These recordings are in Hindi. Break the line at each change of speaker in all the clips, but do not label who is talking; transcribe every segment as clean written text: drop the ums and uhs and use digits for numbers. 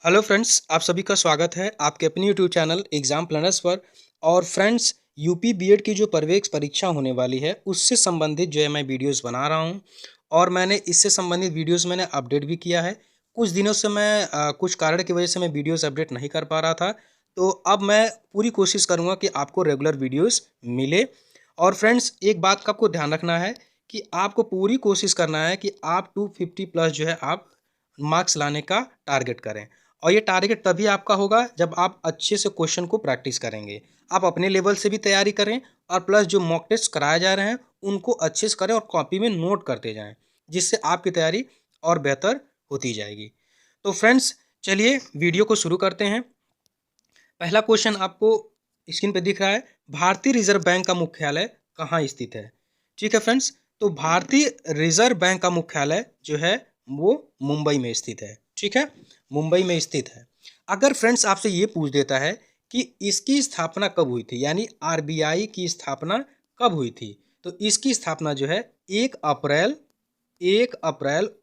हेलो फ्रेंड्स, आप सभी का स्वागत है आपके अपने यूट्यूब चैनल एग्ज़ाम प्लानर्स पर। और फ्रेंड्स, यूपी बीएड की जो प्रवेश परीक्षा होने वाली है उससे संबंधित जो है मैं वीडियोस बना रहा हूं। और मैंने इससे संबंधित वीडियोस मैंने अपडेट भी किया है। कुछ दिनों से मैं कुछ कारण की वजह से मैं वीडियोस अपडेट नहीं कर पा रहा था। तो अब मैं पूरी कोशिश करूंगा कि आपको रेगुलर वीडियोस मिले। और फ्रेंड्स, एक बात का आपको ध्यान रखना है कि आपको पूरी कोशिश करना है कि आप 250 प्लस जो है आप मार्क्स लाने का टारगेट करें। और ये टारगेट तभी आपका होगा जब आप अच्छे से क्वेश्चन को प्रैक्टिस करेंगे। आप अपने लेवल से भी तैयारी करें और प्लस जो मॉक टेस्ट कराए जा रहे हैं उनको अच्छे से करें और कॉपी में नोट करते जाएं, जिससे आपकी तैयारी और बेहतर होती जाएगी। तो फ्रेंड्स, चलिए वीडियो को शुरू करते हैं। पहला क्वेश्चन आपको स्क्रीन पे दिख रहा है, भारतीय रिजर्व बैंक का मुख्यालय कहाँ स्थित है। ठीक है फ्रेंड्स, तो भारतीय रिजर्व बैंक का मुख्यालय जो है वो मुंबई में स्थित है। ठीक है, मुंबई में स्थित है। अगर फ्रेंड्स आपसे ये पूछ देता है कि इसकी स्थापना कब हुई थी, यानी आरबीआई की स्थापना कब हुई थी, तो इसकी स्थापना जो है 1 अप्रैल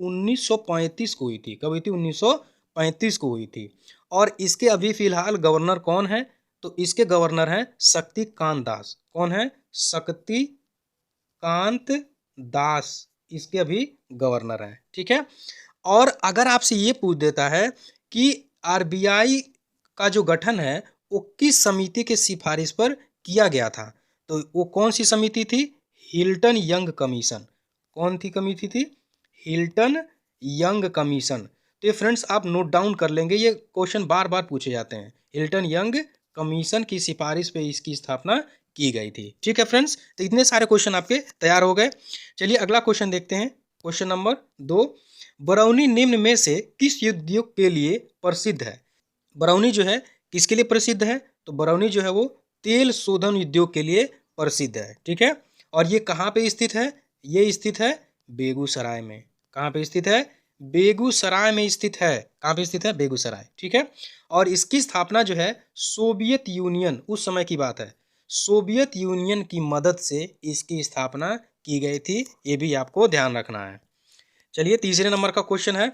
1935 को हुई थी। कब हुई थी? 1935 को हुई थी। और इसके अभी फिलहाल गवर्नर कौन है? तो इसके गवर्नर हैं शक्तिकांत दास। कौन है? शक्तिकांत दास इसके अभी गवर्नर हैं। ठीक है। और अगर आपसे ये पूछ देता है कि आरबीआई का जो गठन है वो किस समिति के सिफारिश पर किया गया था, तो वो कौन सी समिति थी? Hilton young commission. कौन सी कमेटी थी? Hilton young commission. तो ये फ्रेंड्स आप नोट डाउन कर लेंगे, ये क्वेश्चन बार बार पूछे जाते हैं। हिल्टन यंग कमीशन की सिफारिश पे इसकी स्थापना की गई थी। ठीक है फ्रेंड्स, तो इतने सारे क्वेश्चन आपके तैयार हो गए। चलिए अगला क्वेश्चन देखते हैं। क्वेश्चन नंबर 2, बरौनी निम्न में से किस उद्योग के लिए प्रसिद्ध है? बरौनी जो है किसके लिए प्रसिद्ध है? तो बरौनी जो है वो तेल शोधन उद्योग के लिए प्रसिद्ध है। ठीक है। और ये कहाँ पे स्थित है? ये स्थित है बेगूसराय में। कहाँ पे स्थित है? बेगूसराय में स्थित है। कहाँ पे स्थित है? बेगूसराय। ठीक है। और इसकी स्थापना जो है सोवियत यूनियन, उस समय की बात है, सोवियत यूनियन की मदद से इसकी स्थापना की गई थी। ये भी आपको ध्यान रखना है। चलिए तीसरे नंबर का क्वेश्चन है,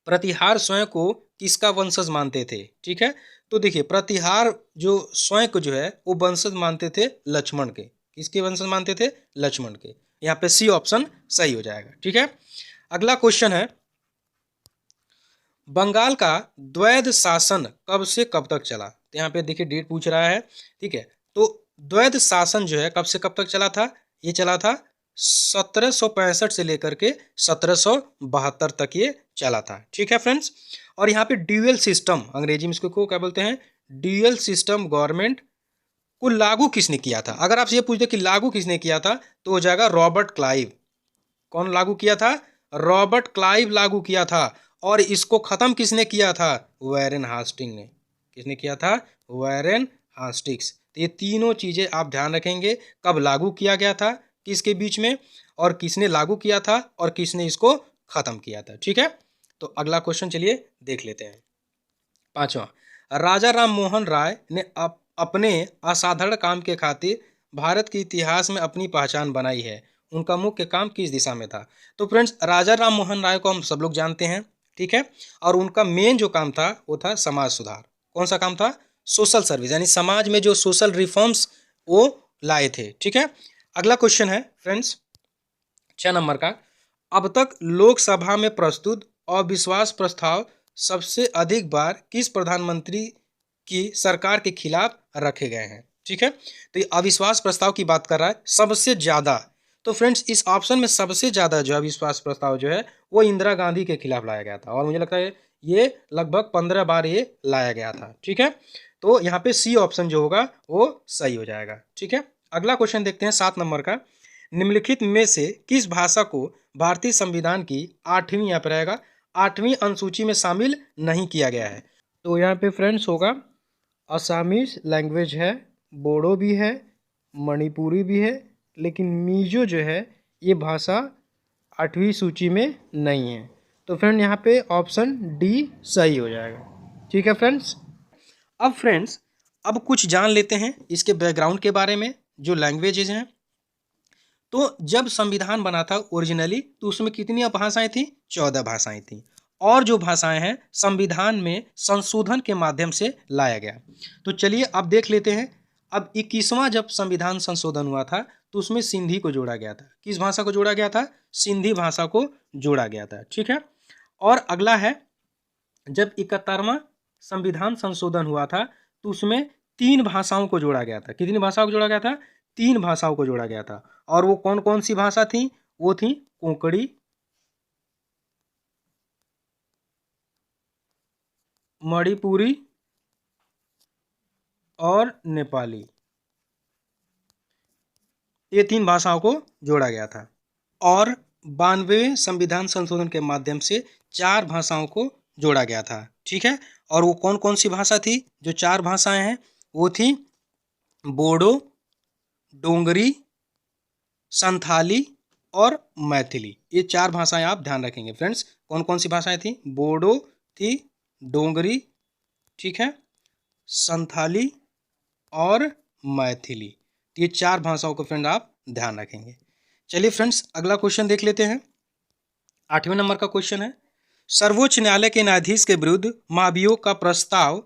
प्रतिहार स्वयं को किसका वंशज मानते थे? ठीक है। तो देखिए, प्रतिहार जो स्वयं को जो है वो वंशज मानते थे लक्ष्मण के। किसके वंशज मानते थे? लक्ष्मण के। यहाँ पे सी ऑप्शन सही हो जाएगा। ठीक है। अगला क्वेश्चन है, बंगाल का द्वैध शासन कब से कब तक चला? तो यहाँ पे देखिए डेट पूछ रहा है। ठीक है। तो द्वैध शासन जो है कब से कब तक चला था? ये चला था 1765 से लेकर के 1772 तक ये चला था। ठीक है फ्रेंड्स। और यहाँ पे ड्यूअल सिस्टम, अंग्रेजी में इसको क्या बोलते हैं? ड्यूअल सिस्टम गवर्नमेंट को लागू किसने किया था? अगर आपसे ये पूछ दे कि लागू किसने किया था, तो हो जाएगा रॉबर्ट क्लाइव। कौन लागू किया था? रॉबर्ट क्लाइव लागू किया था। और इसको खत्म किसने किया था? वैरेन हास्टिंग ने। किसने किया था? वैरेन हास्टिंग्स। तो ये तीनों चीजें आप ध्यान रखेंगे, कब लागू किया गया था, किसके बीच में, और किसने लागू किया था, और किसने इसको खत्म किया था। ठीक है। तो अगला क्वेश्चन चलिए देख लेते हैं। पांचवा, राजा राम मोहन राय ने अपने असाधारण काम के खातिर भारत के इतिहास में अपनी पहचान बनाई है। उनका मुख्य काम किस दिशा में था? तो फ्रेंड्स, राजा राम मोहन राय को हम सब लोग जानते हैं। ठीक है। और उनका मेन जो काम था वो था समाज सुधार। कौन सा काम था? सोशल सर्विस, यानी समाज में जो सोशल रिफॉर्म्स वो लाए थे। ठीक है। अगला क्वेश्चन है फ्रेंड्स 6 नंबर का, अब तक लोकसभा में प्रस्तुत अविश्वास प्रस्ताव सबसे अधिक बार किस प्रधानमंत्री की सरकार के खिलाफ रखे गए हैं? ठीक है। तो ये अविश्वास प्रस्ताव की बात कर रहा है सबसे ज्यादा। तो फ्रेंड्स, इस ऑप्शन में सबसे ज्यादा जो अविश्वास प्रस्ताव जो है वो इंदिरा गांधी के खिलाफ लाया गया था। और मुझे लगता है ये लगभग 15 बार ये लाया गया था। ठीक है। तो यहाँ पे सी ऑप्शन जो होगा वो सही हो जाएगा। ठीक है। अगला क्वेश्चन देखते हैं 7 नंबर का, निम्नलिखित में से किस भाषा को भारतीय संविधान की 8वीं, यहाँ पर रहेगा 8वीं अनुसूची में शामिल नहीं किया गया है? तो यहाँ पे फ्रेंड्स होगा असामीज लैंग्वेज है, बोडो भी है, मणिपुरी भी है, लेकिन मीजो जो है ये भाषा 8वीं सूची में नहीं है। तो फ्रेंड यहाँ पे ऑप्शन डी सही हो जाएगा। ठीक है फ्रेंड्स। अब फ्रेंड्स, अब कुछ जान लेते हैं इसके बैकग्राउंड के बारे में, जो लैंग्वेजेज हैं। तो जब संविधान बना था ओरिजिनली, तो उसमें कितनी भाषाएं थी? 14 भाषाएं थी। और जो भाषाएं हैं संविधान में संशोधन के माध्यम से लाया गया। तो चलिए अब देख लेते हैं। अब 21वां जब संविधान संशोधन हुआ था तो उसमें सिंधी को जोड़ा गया था। किस भाषा को जोड़ा गया था? सिंधी भाषा को जोड़ा गया था। ठीक है। और अगला है, जब 71वां संविधान संशोधन हुआ था तो उसमें 3 भाषाओं को जोड़ा गया था। कितनी भाषाओं को जोड़ा गया था? 3 भाषाओं को जोड़ा गया था। और वो कौन कौन सी भाषा थी? वो थी कोंकणी, मणिपुरी और नेपाली। ये 3 भाषाओं को जोड़ा गया था। और 92वें संविधान संशोधन के माध्यम से 4 भाषाओं को जोड़ा गया था। ठीक है। और वो कौन कौन सी भाषा थी? जो 4 भाषाएं हैं वो थी बोडो, डोंगरी, संथाली और मैथिली। ये 4 भाषाएं आप ध्यान रखेंगे फ्रेंड्स। कौन कौन सी भाषाएं थी? बोडो थी, डोंगरी, ठीक है, संथाली और मैथिली। ये 4 भाषाओं को फ्रेंड आप ध्यान रखेंगे। चलिए फ्रेंड्स अगला क्वेश्चन देख लेते हैं। 8वें नंबर का क्वेश्चन है, सर्वोच्च न्यायालय के न्यायाधीश के विरुद्ध महाभियोग का प्रस्ताव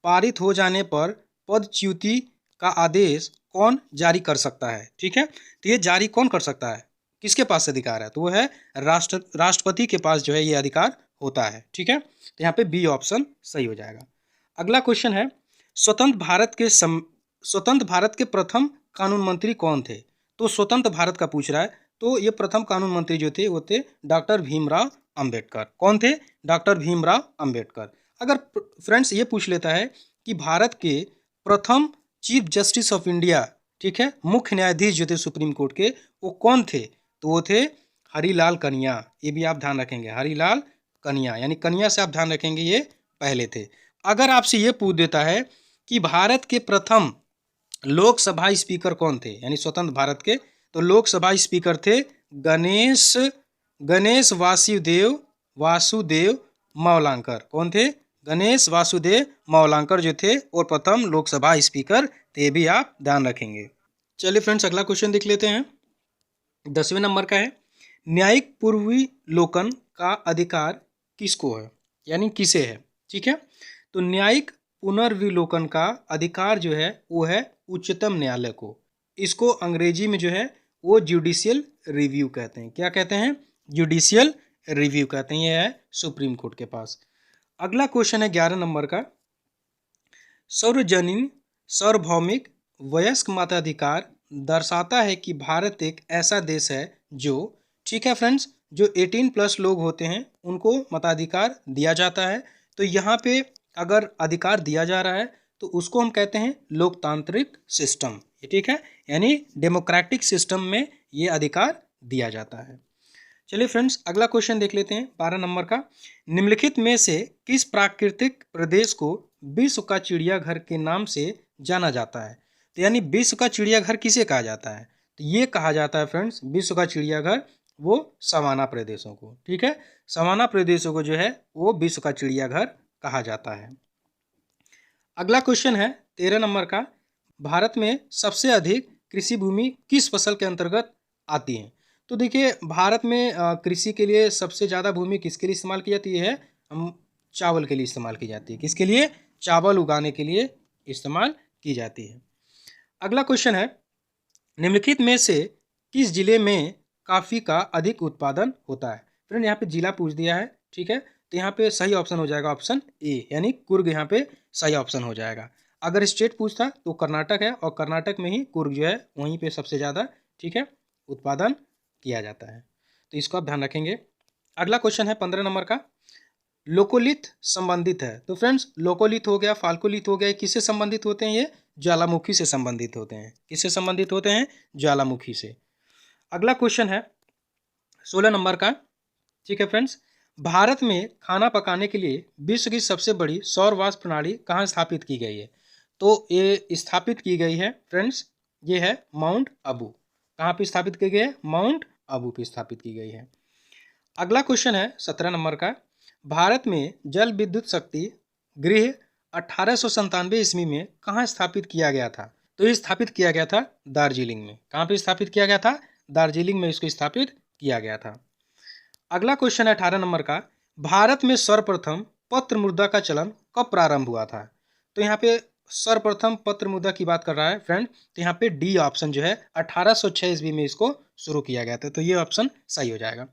पारित हो जाने पर पदच्युति का आदेश कौन जारी कर सकता है? ठीक है। तो ये जारी कौन कर सकता है? किसके पास अधिकार है? तो वो है राष्ट्रपति के पास जो है ये अधिकार होता है। ठीक है। तो यहाँ पे बी ऑप्शन सही हो जाएगा। अगला क्वेश्चन है, स्वतंत्र भारत के प्रथम कानून मंत्री कौन थे? तो स्वतंत्र भारत का पूछ रहा है। तो ये प्रथम कानून मंत्री जो थे वो थे डॉक्टर भीमराव अंबेडकर। कौन थे? डॉक्टर भीमराव अंबेडकर। अगर फ्रेंड्स ये पूछ लेता है कि भारत के प्रथम चीफ जस्टिस ऑफ इंडिया, ठीक है, मुख्य न्यायाधीश जो थे सुप्रीम कोर्ट के, वो कौन थे? तो वो थे हरिलाल कनिया। ये भी आप ध्यान रखेंगे, हरिलाल कनिया, यानी कनिया से आप ध्यान रखेंगे ये पहले थे। अगर आपसे ये पूछ देता है कि भारत के प्रथम लोकसभा स्पीकर कौन थे, यानी स्वतंत्र भारत के, तो लोकसभा स्पीकर थे गणेश वासुदेव मौलांकर। कौन थे? गणेश वासुदेव मौलांकर जो थे और प्रथम लोकसभा स्पीकर थे, भी आप ध्यान रखेंगे। चलिए फ्रेंड्स अगला क्वेश्चन देख लेते हैं। 10वें नंबर का है, न्यायिक पूर्वावलोकन का अधिकार किसको है, यानी किसे है? ठीक है। तो न्यायिक पुनर्विलोकन का अधिकार जो है वो है उच्चतम न्यायालय को। इसको अंग्रेजी में जो है वो जुडिशियल रिव्यू कहते हैं। क्या कहते हैं? जुडिशियल रिव्यू कहते हैं। ये है सुप्रीम कोर्ट के पास। अगला क्वेश्चन है 11 नंबर का, सार्वजनीन सार्वभौमिक वयस्क मताधिकार दर्शाता है कि भारत एक ऐसा देश है जो, ठीक है फ्रेंड्स, जो 18+ लोग होते हैं उनको मताधिकार दिया जाता है। तो यहाँ पे अगर अधिकार दिया जा रहा है तो उसको हम कहते हैं लोकतांत्रिक सिस्टम। ठीक है, यानी डेमोक्रेटिक सिस्टम में ये अधिकार दिया जाता है। चलिए फ्रेंड्स अगला क्वेश्चन देख लेते हैं 12 नंबर का, निम्नलिखित में से किस प्राकृतिक प्रदेश को विश्व का चिड़ियाघर के नाम से जाना जाता है? तो यानी विश्व का चिड़ियाघर किसे कहा जाता है? तो ये कहा जाता है फ्रेंड्स, विश्व का चिड़ियाघर वो सवाना प्रदेशों को। ठीक है, सवाना प्रदेशों को जो है वो विश्व का चिड़ियाघर कहा जाता है। अगला क्वेश्चन है 13 नंबर का, भारत में सबसे अधिक कृषि भूमि किस फसल के अंतर्गत आती है? तो देखिए भारत में कृषि के लिए सबसे ज़्यादा भूमि किसके लिए इस्तेमाल की जाती है? हम चावल के लिए इस्तेमाल की जाती है। किसके लिए? चावल उगाने के लिए इस्तेमाल की जाती है। अगला क्वेश्चन है, निम्नलिखित में से किस जिले में कॉफ़ी का अधिक उत्पादन होता है? फ्रेंड यहाँ पे जिला पूछ दिया है। ठीक है, तो यहाँ पे सही ऑप्शन हो जाएगा ऑप्शन ए, यानी कुर्ग यहाँ पे सही ऑप्शन हो जाएगा। अगर स्टेट पूछता तो कर्नाटक है, और कर्नाटक में ही कुर्ग जो है वहीं पे सबसे ज़्यादा, ठीक है, उत्पादन किया जाता है। तो इसको आप ध्यान रखेंगे। अगला क्वेश्चन है 15 नंबर का, लोकोलिथ संबंधित है। तो फ्रेंड्स लोकोलिथ हो गया, फाल्कोलिथ हो गया, किससे संबंधित होते हैं? ये ज्वालामुखी से संबंधित होते हैं। किससे संबंधित होते हैं? ज्वालामुखी से। अगला क्वेश्चन है 16 नंबर का, ठीक है फ्रेंड्स, भारत में खाना पकाने के लिए विश्व की सबसे बड़ी सौर वाष्प प्रणाली कहाँ स्थापित की गई है? तो ये स्थापित की गई है फ्रेंड्स, ये है माउंट आबू। कहाँ पे स्थापित की गई है? माउंट आबू पे स्थापित की गई है। अगला क्वेश्चन है 17 नंबर का, भारत में जल विद्युत शक्ति गृह 1897 ईस्वी में कहाँ स्थापित किया गया था? तो ये स्थापित किया गया था दार्जिलिंग में। कहाँ पे स्थापित किया गया था? दार्जिलिंग में इसको स्थापित किया गया था। अगला क्वेश्चन है 18 नंबर का, भारत में सर्वप्रथम पत्र मुद्रा का चलन कब प्रारंभ हुआ था? तो यहाँ पे सर्वप्रथम पत्र मुद्रा की बात कर रहा है फ्रेंड, तो यहाँ पे डी ऑप्शन जो है 1806 ईस्वी में इसको शुरू किया गया था, तो ये ऑप्शन सही हो जाएगा।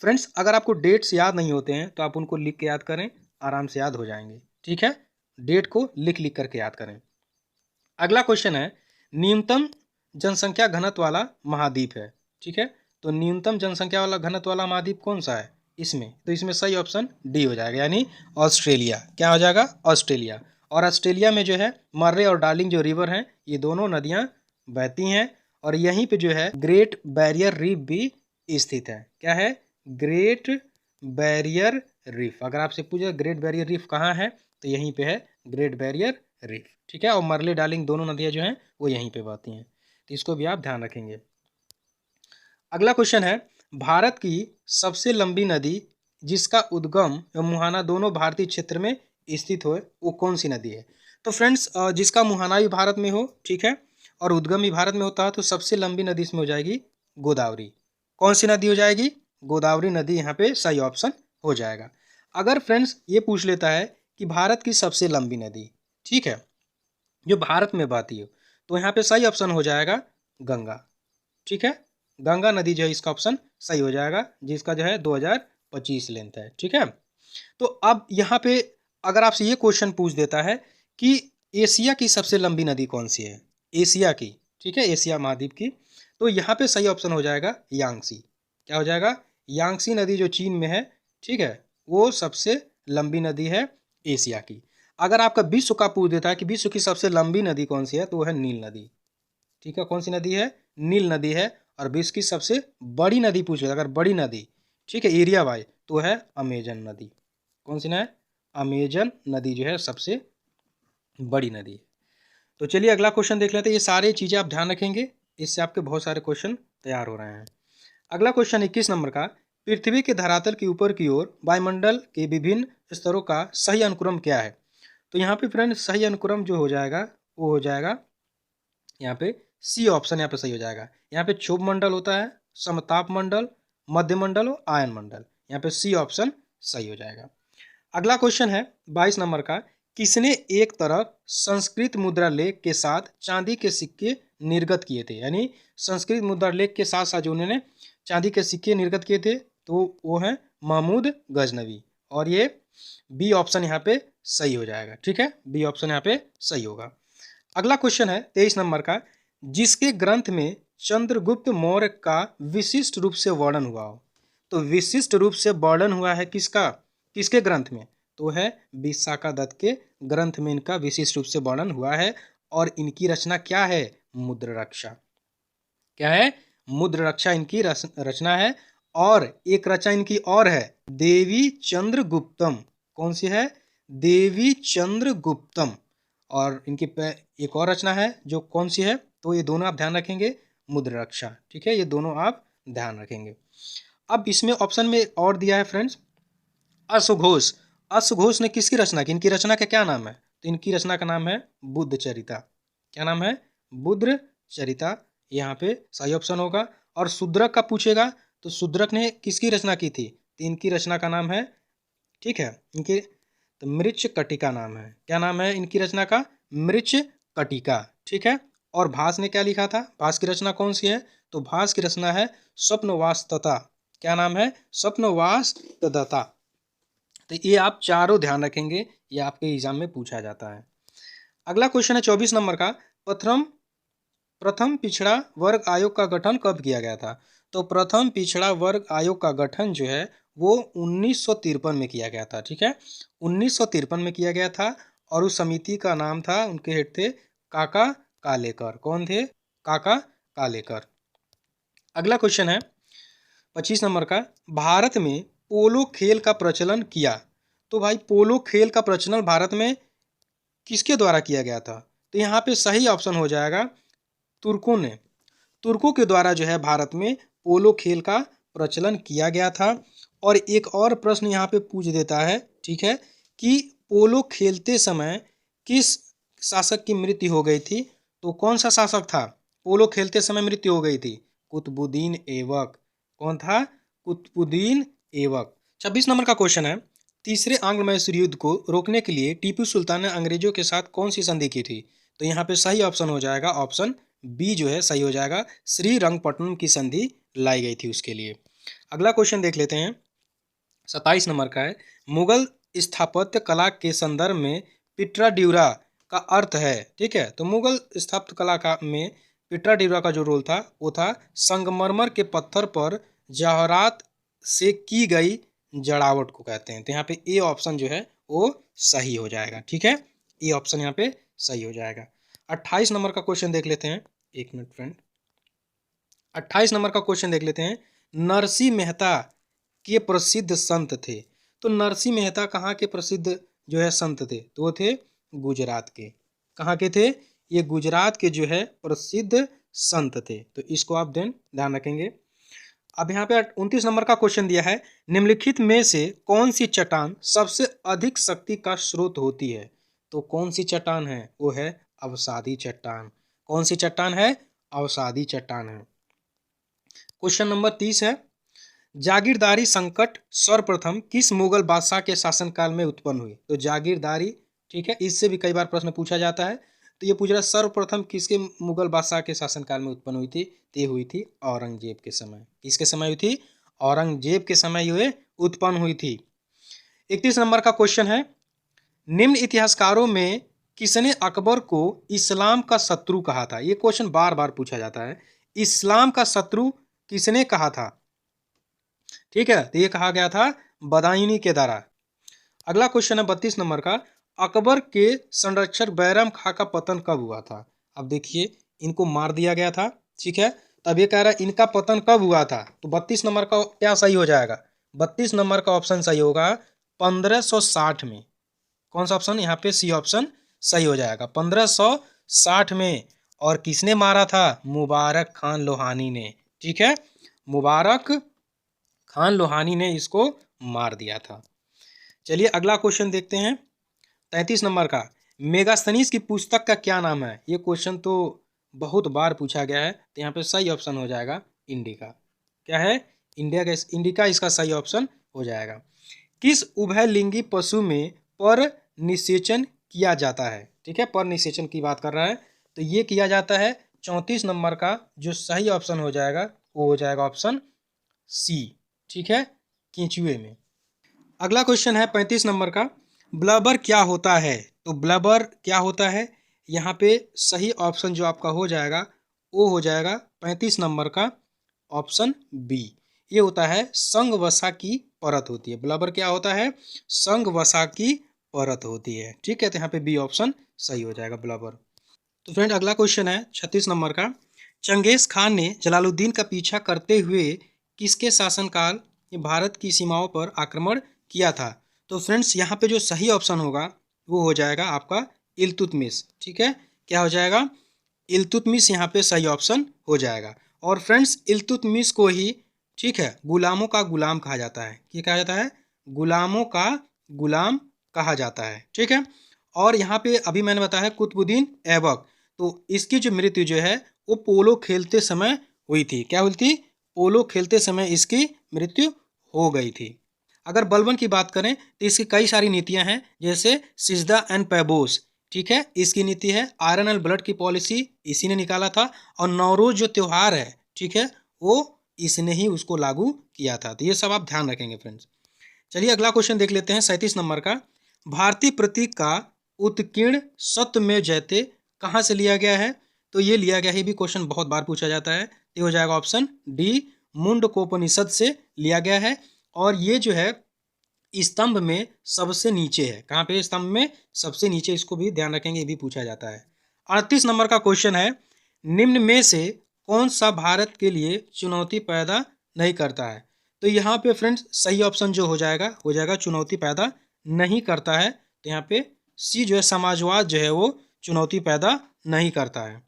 फ्रेंड्स, अगर आपको डेट्स याद नहीं होते हैं तो आप उनको लिख के याद करें, आराम से याद हो जाएंगे। ठीक है, डेट को लिख लिख करके याद करें। अगला क्वेश्चन है, न्यूनतम जनसंख्या घनत्व वाला महाद्वीप है। ठीक है, तो न्यूनतम जनसंख्या वाला घनत्व वाला महाद्वीप कौन सा है इसमें? तो इसमें सही ऑप्शन डी हो जाएगा, यानी ऑस्ट्रेलिया। क्या हो जाएगा? ऑस्ट्रेलिया। और ऑस्ट्रेलिया में जो है मर्रे और डार्लिंग जो रिवर हैं, ये दोनों नदियाँ बहती हैं, और यहीं पे जो है ग्रेट बैरियर रीफ भी स्थित है। क्या है? Great barrier reef. अगर आपसे पूछे ग्रेट बैरियर रीफ कहाँ है, तो यहीं पे है ग्रेट बैरियर रीफ। ठीक है, और मर्ले डार्लिंग दोनों नदियाँ जो हैं वो यहीं पे बहती हैं, तो इसको भी आप ध्यान रखेंगे। अगला क्वेश्चन है, भारत की सबसे लंबी नदी जिसका उद्गम एवं मुहाना दोनों भारतीय क्षेत्र में स्थित हो, वो कौन सी नदी है? तो फ्रेंड्स, जिसका मुहाना भी भारत में हो, ठीक है, और उद्गम भी भारत में होता है, तो सबसे लंबी नदी इसमें हो जाएगी गोदावरी। कौन सी नदी हो जाएगी? गोदावरी नदी यहाँ पे सही ऑप्शन हो जाएगा। अगर फ्रेंड्स ये पूछ लेता है कि भारत की सबसे लंबी नदी, ठीक है, जो भारत में बहती हो, तो यहाँ पे सही ऑप्शन हो जाएगा गंगा। ठीक है, गंगा नदी जो है इसका ऑप्शन सही हो जाएगा, जिसका जो है 2025 लेंथ है। ठीक है, तो अब यहाँ पे अगर आपसे ये क्वेश्चन पूछ देता है कि एशिया की सबसे लंबी नदी कौन सी है, एशिया की, ठीक है, एशिया महाद्वीप की, तो यहाँ पे सही ऑप्शन हो जाएगा यांगसी। क्या हो जाएगा? यांगसी नदी जो चीन में है, ठीक है, वो सबसे लंबी नदी है एशिया की। अगर आपका विश्व का पूछ देता है कि विश्व की सबसे लंबी नदी कौन सी है, तो वो है नील नदी। ठीक है, कौन सी नदी है? नील नदी है। और विश्व की सबसे बड़ी नदी पूछ लेता, अगर बड़ी नदी, ठीक है, एरिया वाइज, तो है अमेजन नदी। कौन सी है? अमेजन नदी जो है सबसे बड़ी नदी है। तो चलिए अगला क्वेश्चन देख लेते हैं। ये सारी चीज़ें आप ध्यान रखेंगे, इससे आपके बहुत सारे क्वेश्चन तैयार हो रहे हैं। अगला क्वेश्चन 21 नंबर का, पृथ्वी के धरातल के ऊपर की ओर वायुमंडल के विभिन्न स्तरों का सही अनुक्रम क्या है? तो यहाँ पे फ्रेंड सही अनुक्रम जो हो जाएगा वो हो जाएगा यहाँ पे सी ऑप्शन यहाँ पे सही हो जाएगा। यहाँ पे क्षोभ मंडल होता है, समताप मंडल, मध्य मंडल और आयन मंडल। यहाँ पे सी ऑप्शन सही हो जाएगा। अगला क्वेश्चन है 22 नंबर का, किसने एक तरफ संस्कृत मुद्रा लेख के साथ चांदी के सिक्के निर्गत किए थे? यानी संस्कृत मुद्रा लेख के साथ साथ जो उन्होंने चांदी के सिक्के निर्गत किए थे, तो वो है महमूद गजनवी। और ये बी ऑप्शन यहाँ पे सही हो जाएगा। ठीक है, बी ऑप्शन यहाँ पे सही होगा। अगला क्वेश्चन है 23 नंबर का, जिसके ग्रंथ में चंद्रगुप्त मौर्य का विशिष्ट रूप से वर्णन हुआ हो। तो विशिष्ट रूप से वर्णन हुआ है किसका, किसके ग्रंथ में? तो है विशाखादत्त के ग्रंथ में इनका विशिष्ट रूप से वर्णन हुआ है। और इनकी रचना क्या है? मुद्र रक्षा। क्या है? मुद्र रक्षा इनकी रचना है। और एक रचना इनकी और है, देवी चंद्रगुप्तम। कौन सी है? देवी चंद्रगुप्तम। और इनकी एक और रचना है जो कौन सी है, तो ये दोनों आप ध्यान रखेंगे, मुद्र रक्षा। ठीक है, ये दोनों आप ध्यान रखेंगे। अब इसमें ऑप्शन में और दिया है फ्रेंड्स, अश्वघोष। अश्वघोष ने किसकी रचना की? इनकी रचना का क्या नाम है? तो इनकी रचना का नाम है बुद्ध चरिता। क्या नाम है? बुद्ध चरिता। यहाँ पे सही ऑप्शन होगा। और शूद्रक का पूछेगा तो शूद्रक ने किसकी रचना की थी? तो इनकी रचना का नाम है, ठीक है, इनकी तो मृच्छ कटिका नाम है। क्या नाम है इनकी रचना का? मृच्छ कटिका। ठीक है, और भास ने क्या लिखा था? भास की रचना कौन सी है? तो भास की रचना है स्वप्नवासतता। क्या नाम है? स्वप्नवासतता। तो ये आप चारों ध्यान रखेंगे, ये आपके एग्जाम में पूछा जाता है। अगला क्वेश्चन है 24 नंबर का, प्रथम पिछड़ा वर्ग आयोग का गठन कब किया गया था? तो प्रथम पिछड़ा वर्ग आयोग का गठन जो है वो 1953 में किया गया था। ठीक है, 1953 में किया गया था। और उस समिति का नाम था, उनके हेड थे काका कालेकर। कौन थे? काका कालेकर। अगला क्वेश्चन है 25 नंबर का, भारत में पोलो खेल का प्रचलन किया। तो भाई पोलो खेल का प्रचलन भारत में किसके द्वारा किया गया था? तो यहाँ पे सही ऑप्शन हो जाएगा तुर्कों ने। तुर्कों के द्वारा जो है भारत में पोलो खेल का प्रचलन किया गया था। और एक और प्रश्न यहाँ पे पूछ देता है, ठीक है, कि पोलो खेलते समय किस शासक की मृत्यु हो गई थी? तो कौन सा शासक था पोलो खेलते समय मृत्यु हो गई थी? कुतुबुद्दीन ऐबक। कौन था? कुतुबुद्दीन ऐबक। 26 नंबर का क्वेश्चन है, तीसरे आंग्ल मैसूर युद्ध को रोकने के लिए टीपू सुल्तान ने अंग्रेजों के साथ कौन सी संधि की थी? तो यहाँ पे सही ऑप्शन हो जाएगा ऑप्शन बी जो है सही हो जाएगा, श्रीरंगपट्टनम की संधि लाई गई थी उसके लिए। अगला क्वेश्चन देख लेते हैं, 27 नंबर का है, मुगल स्थापत्य कला के संदर्भ में पिट्रा ड्यूरा का अर्थ है, ठीक है। तो मुगल स्थापत्य कला का में पिट्रा ड्यूरा का जो रोल था वो था संगमरमर के पत्थर पर जवाहरात से की गई जड़ावट को कहते हैं। तो यहाँ पे ए ऑप्शन जो है वो सही हो जाएगा, ठीक है, ए ऑप्शन यहाँ पे सही हो जाएगा। 28 नंबर का क्वेश्चन देख लेते हैं, एक मिनट फ्रेंड, 28 नंबर का क्वेश्चन देख लेते हैं, नरसिंह मेहता के प्रसिद्ध संत थे। तो नरसिंह मेहता कहाँ के प्रसिद्ध जो है संत थे? तो वो थे गुजरात के। कहाँ के थे? ये गुजरात के जो है प्रसिद्ध संत थे। तो इसको आप ध्यान रखेंगे। अब यहाँ पे 29 नंबर का क्वेश्चन दिया है, निम्नलिखित में से कौन सी चट्टान सबसे अधिक शक्ति का स्रोत होती है? तो कौन सी चट्टान है? वो है अवसादी चट्टान। कौन सी चट्टान है? अवसादी चट्टान है। क्वेश्चन नंबर 30 है, जागीरदारी संकट सर्वप्रथम किस मुगल बादशाह के शासनकाल में उत्पन्न हुई? तो जागीरदारी, ठीक है, इससे भी कई बार प्रश्न पूछा जाता है। तो ये पूछ रहा है सर्वप्रथम किसके मुगल बादशाह के शासनकाल में उत्पन्न हुई थी? ये हुई थी औरंगजेब के समय। किसके समय हुई थी? औरंगजेब के समय ये उत्पन्न हुई थी। 31 नंबर का क्वेश्चन है, निम्न इतिहासकारों में किसने अकबर को इस्लाम का शत्रु कहा था? ये क्वेश्चन बार बार पूछा जाता है। इस्लाम का शत्रु किसने कहा था? ठीक है, तो ये कहा गया था बदायूनी के द्वारा। अगला क्वेश्चन है 32 नंबर का, अकबर के संरक्षक बैरम खां का पतन कब हुआ था? अब देखिए, इनको मार दिया गया था, ठीक है। तब ये कह रहा है इनका पतन कब हुआ था? तो 32 नंबर का क्या सही हो जाएगा? 32 नंबर का ऑप्शन सही होगा 1560 में। कौन सा ऑप्शन? यहाँ पे सी ऑप्शन सही हो जाएगा, 1560 में। और किसने मारा था? मुबारक खान लोहानी ने, ठीक है, मुबारक खान लोहानी ने इसको मार दिया था। चलिए अगला क्वेश्चन देखते हैं, 33 नंबर का, मेगास्थनीज की पुस्तक का क्या नाम है? ये क्वेश्चन तो बहुत बार पूछा गया है। तो यहाँ पे सही ऑप्शन हो जाएगा इंडिका। क्या है? इंडिका इसका सही ऑप्शन हो जाएगा। किस उभयलिंगी पशु में पर निषेचन किया जाता है? ठीक है, पर निषेचन की बात कर रहा है। तो ये किया जाता है 34 नंबर का जो सही ऑप्शन हो जाएगा वो हो जाएगा ऑप्शन सी, ठीक है, केंचुए में। अगला क्वेश्चन है 35 नंबर का, ब्लबर क्या होता है? तो ब्लबर क्या होता है? यहाँ पे सही ऑप्शन जो आपका हो जाएगा वो हो जाएगा 35 नंबर का ऑप्शन बी। ये होता है संग वसा की परत होती है। ब्लबर क्या होता है? संग वसा की परत होती है, ठीक है। तो यहाँ पे बी ऑप्शन सही हो जाएगा, ब्लबर। तो फ्रेंड अगला क्वेश्चन है 36 नंबर का, चंगेज खान ने जलालुद्दीन का पीछा करते हुए किसके शासनकाल में भारत की सीमाओं पर आक्रमण किया था? तो फ्रेंड्स यहाँ पे जो सही ऑप्शन होगा वो हो जाएगा आपका इल्तुतमिश, ठीक है। क्या हो जाएगा? इल्तुतमिश यहाँ पे सही ऑप्शन हो जाएगा। और फ्रेंड्स इल्तुतमिश को ही, ठीक है, गुलामों का गुलाम कहा जाता है। क्या कहा जाता है? गुलामों का गुलाम कहा जाता है, ठीक है। और यहाँ पे अभी मैंने बताया कुतुबुद्दीन ऐबक, तो इसकी जो मृत्यु जो है वो पोलो खेलते समय हुई थी। क्या हुई थी? पोलो खेलते समय इसकी मृत्यु हो गई थी। अगर बलबन की बात करें तो इसकी कई सारी नीतियां हैं, जैसे सिजदा एंड पैबोस, ठीक है, इसकी नीति है। आयरन एंड ब्लड की पॉलिसी इसी ने निकाला था। और नवरोज जो त्यौहार है, ठीक है, वो इसने ही उसको लागू किया था। तो ये सब आप ध्यान रखेंगे फ्रेंड्स। चलिए अगला क्वेश्चन देख लेते हैं 37 नंबर का, भारतीय प्रतीक का उत्कीर्ण सत्यमेव जयते कहाँ से लिया गया है? तो ये लिया गया है, भी क्वेश्चन बहुत बार पूछा जाता है। ये हो जाएगा ऑप्शन डी, मुंडकोपनिषद से लिया गया है। और ये जो है स्तंभ में सबसे नीचे है। कहाँ पे? स्तंभ में सबसे नीचे, इसको भी ध्यान रखेंगे, ये भी पूछा जाता है। 38 नंबर का क्वेश्चन है, निम्न में से कौन सा भारत के लिए चुनौती पैदा नहीं करता है? तो यहाँ पे फ्रेंड्स सही ऑप्शन जो हो जाएगा चुनौती पैदा नहीं करता है। तो यहाँ पे सी जो है समाजवाद जो है वो चुनौती पैदा नहीं करता है।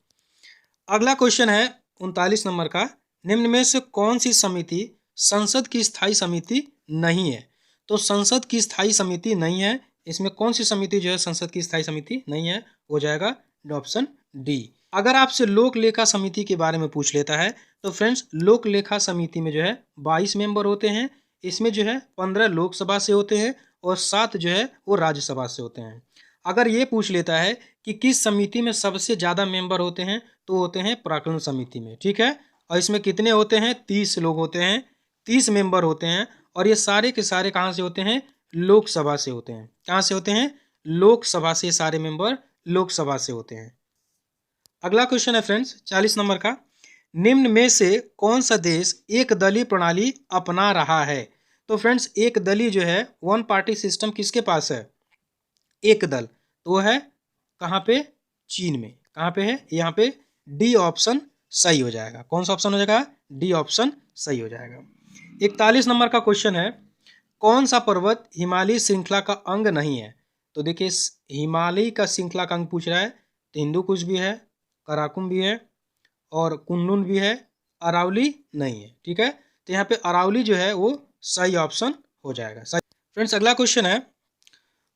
अगला क्वेश्चन है 39 नंबर का, निम्न में से कौन सी समिति संसद की स्थायी समिति नहीं है? तो संसद की स्थायी समिति नहीं है, इसमें कौन सी समिति जो है संसद की स्थायी समिति नहीं है? हो जाएगा ऑप्शन डी। अगर आपसे लोक लेखा समिति के बारे में पूछ लेता है तो फ्रेंड्स लोक लेखा समिति में जो है 22 मेंबर होते हैं। इसमें जो है 15 लोकसभा से होते हैं और 7 जो है वो राज्यसभा से होते हैं। अगर ये पूछ लेता है कि किस समिति में सबसे ज़्यादा मेंबर होते हैं, तो होते हैं प्राक्कलन समिति में, ठीक है। और इसमें कितने होते हैं, 30 लोग होते हैं, 30 मेंबर होते हैं। और ये सारे के सारे कहाँ से होते हैं, लोकसभा से होते हैं। कहाँ से होते हैं, लोकसभा से, सारे मेंबर लोकसभा से होते हैं। अगला क्वेश्चन है फ्रेंड्स 40 नंबर का, निम्न में से कौन सा देश एक दलीय प्रणाली अपना रहा है। तो फ्रेंड्स एक दलीय जो है, वन पार्टी सिस्टम किसके पास है, एक दल, तो वो है कहाँ पे, चीन में। कहाँ पे है, यहाँ पे डी ऑप्शन सही हो जाएगा। कौन सा ऑप्शन हो जाएगा, डी ऑप्शन सही हो जाएगा। 41 नंबर का क्वेश्चन है, कौन सा पर्वत हिमालय श्रृंखला का अंग नहीं है। तो देखिए हिमालय का श्रृंखला का अंग पूछ रहा है, तो हिंदुकुश भी है, कराकुम भी है और कुनलुन भी है, अरावली नहीं है, ठीक है। तो यहाँ पे अरावली जो है वो सही ऑप्शन हो जाएगा, सही। फ्रेंड्स अगला क्वेश्चन है,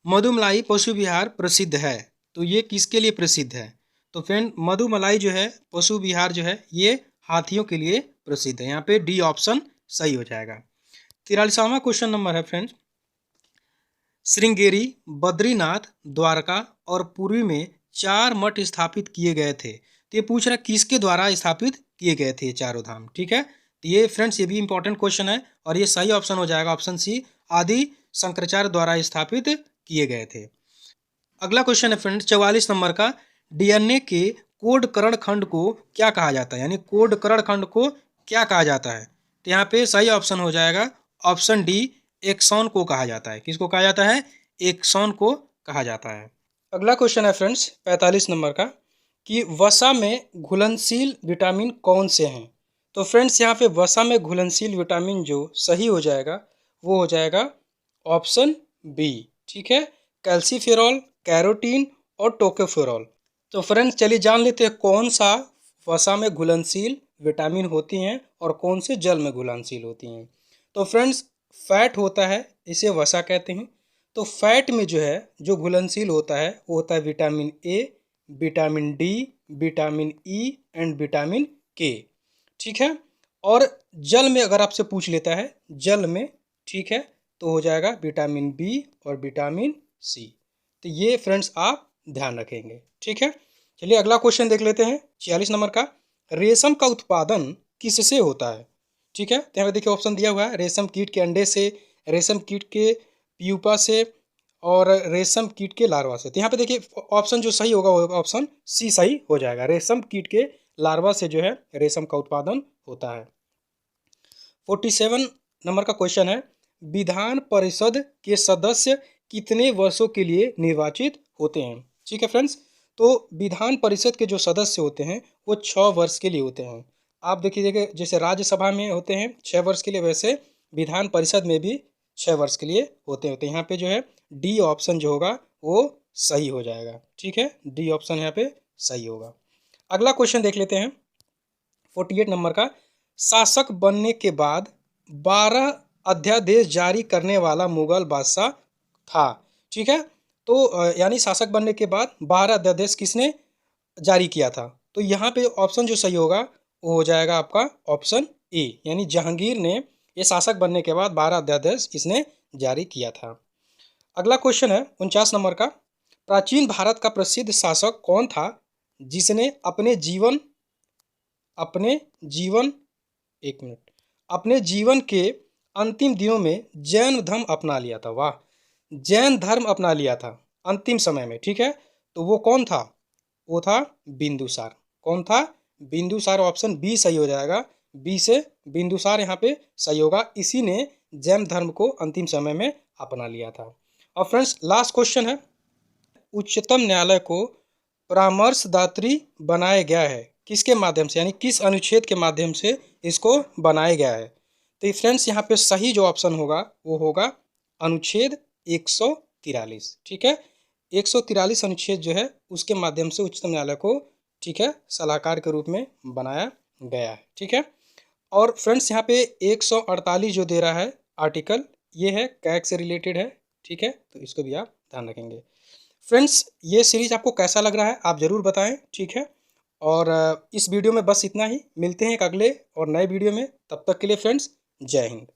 मधुमलाई पशु विहार प्रसिद्ध है, तो ये किसके लिए प्रसिद्ध है। तो फ्रेंड मधुमलाई जो है पशु विहार जो है ये हाथियों के लिए प्रसिद्ध है। यहाँ पे डी ऑप्शन सही हो जाएगा। 43वां क्वेश्चन नंबर है फ्रेंड्स, श्रृंगेरी, बद्रीनाथ, द्वारका और पुरी में 4 मठ स्थापित किए गए थे। तो ये पूछ रहा है किसके द्वारा स्थापित किए गए थे ये चारों धाम, ठीक है। तो ये फ्रेंड्स ये भी इंपॉर्टेंट क्वेश्चन है और ये सही ऑप्शन हो जाएगा, ऑप्शन सी, आदि शंकराचार्य द्वारा स्थापित किए गए थे। अगला क्वेश्चन है फ्रेंड्स 44 नंबर का, डीएनए के कोडकरण खंड को क्या कहा जाता है, यानी कोडकरण खंड को क्या कहा जाता है। तो यहाँ पे सही ऑप्शन हो जाएगा ऑप्शन डी, एक्सॉन को कहा जाता है। किसको कहा जाता है, एक्सॉन को कहा जाता है। अगला क्वेश्चन है फ्रेंड्स 45 नंबर का, कि वसा में घुलनशील विटामिन कौन से हैं। तो फ्रेंड्स यहाँ पे वसा में घुलनशील विटामिन जो सही हो जाएगा वो हो जाएगा ऑप्शन बी, ठीक है, कैल्सीफेरॉल, कैरोटीन और टोकोफेरॉल। तो फ्रेंड्स चलिए जान लेते हैं कौन सा वसा में घुलनशील विटामिन होती हैं और कौन से जल में घुलनशील होती हैं। तो फ्रेंड्स फैट होता है, इसे वसा कहते हैं। तो फैट में जो है जो घुलनशील होता है वो होता है vitamin A, vitamin D, vitamin E and vitamin के, ठीक है। और जल में अगर आपसे पूछ लेता है जल में, ठीक है, तो हो जाएगा विटामिन बी और विटामिन सी। तो ये फ्रेंड्स आप ध्यान रखेंगे, ठीक है। चलिए अगला क्वेश्चन देख लेते हैं 46 नंबर का, रेशम का उत्पादन किससे होता है, ठीक है। तो यहाँ पे देखिए ऑप्शन दिया हुआ है, रेशम कीट के अंडे से, रेशम कीट के प्यूपा से और रेशम कीट के लार्वा से। तो यहाँ पे देखिए ऑप्शन जो सही होगा वो ऑप्शन सी सही हो जाएगा, रेशम कीट के लार्वा से जो है रेशम का उत्पादन होता है। 47 नंबर का क्वेश्चन है, विधान परिषद के सदस्य कितने वर्षों के लिए निर्वाचित होते हैं, ठीक है फ्रेंड्स। तो विधान परिषद के जो सदस्य होते हैं वो 6 वर्ष के लिए होते हैं। आप देखिए जैसे राज्यसभा में होते हैं 6 वर्ष के लिए, वैसे विधान परिषद में भी 6 वर्ष के लिए होते हैं। तो यहाँ पे जो है डी ऑप्शन जो होगा वो सही हो जाएगा, ठीक है, डी ऑप्शन यहाँ पे सही होगा। अगला क्वेश्चन देख लेते हैं 48 नंबर का, शासक बनने के बाद 12 अध्यादेश जारी करने वाला मुगल बादशाह था, ठीक है। तो यानी शासक बनने के बाद 12 अध्यादेश किसने जारी किया था। तो यहाँ पे ऑप्शन जो सही होगा वो हो जाएगा आपका ऑप्शन ए, यानी जहांगीर ने ये शासक बनने के बाद 12 अध्यादेश इसने जारी किया था। अगला क्वेश्चन है 49 नंबर का, प्राचीन भारत का प्रसिद्ध शासक कौन था जिसने अपने जीवन के अंतिम दिनों में जैन धर्म अपना लिया था। वाह, जैन धर्म अपना लिया था अंतिम समय में, ठीक है। तो वो कौन था, वो था बिंदुसार। कौन था, बिंदुसार, ऑप्शन बी सही हो जाएगा, बी से बिंदुसार यहाँ पे सही होगा। इसी ने जैन धर्म को अंतिम समय में अपना लिया था। और फ्रेंड्स लास्ट क्वेश्चन है, उच्चतम न्यायालय को परामर्शदात्री बनाया गया है किसके माध्यम से, यानी किस अनुच्छेद के माध्यम से इसको बनाया गया है। तो फ्रेंड्स यहाँ पे सही जो ऑप्शन होगा वो होगा अनुच्छेद 143, ठीक है। 143 अनुच्छेद जो है उसके माध्यम से उच्चतम न्यायालय को, ठीक है, सलाहकार के रूप में बनाया गया है, ठीक है। और फ्रेंड्स यहाँ पे 148 जो दे रहा है आर्टिकल, ये है कैग से रिलेटेड है, ठीक है, तो इसको भी आप ध्यान रखेंगे। फ्रेंड्स ये सीरीज आपको कैसा लग रहा है आप ज़रूर बताएं, ठीक है। और इस वीडियो में बस इतना ही, मिलते हैं एक अगले और नए वीडियो में, तब तक के लिए फ्रेंड्स जय हिंद।